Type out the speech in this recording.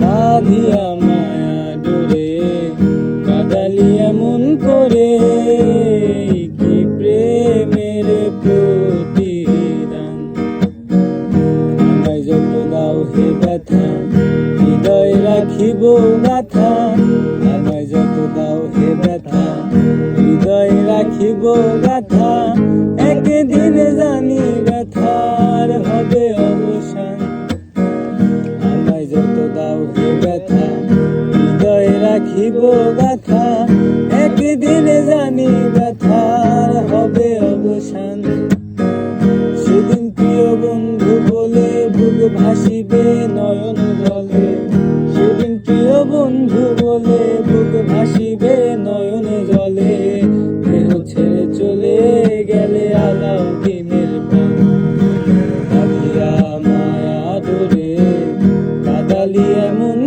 বাঁধিয়া মায়া ডোরে কাঁদালি এমন করে, কি প্রেমের প্রতিদান। আমায় যত দাও হে ব্যথা, হৃদয় রাখিব গাথা। আমায় যত দাও হে ব্যথা, হৃদয় রাখিব গাথা। একদিন জানি ব্যথার হবে অবসান। আমায় যত দাও হে ব্যথা, হৃদয় রাখিব গাথা। একদিন জানি ব্যথার হবে অবসান। সেদিন প্রিয় বন্ধু বলে বুক ভাসিবে নয়ন জলে। সেদিন প্রিয় বন্ধু বলে বুক ভাসিবে নয়ন জলে। দেহ ছেড়ে চলে গেলে আলাউদ্দিনের প্রাণ। বাঁধিয়া মায়া ডোরে কাঁদালি এমন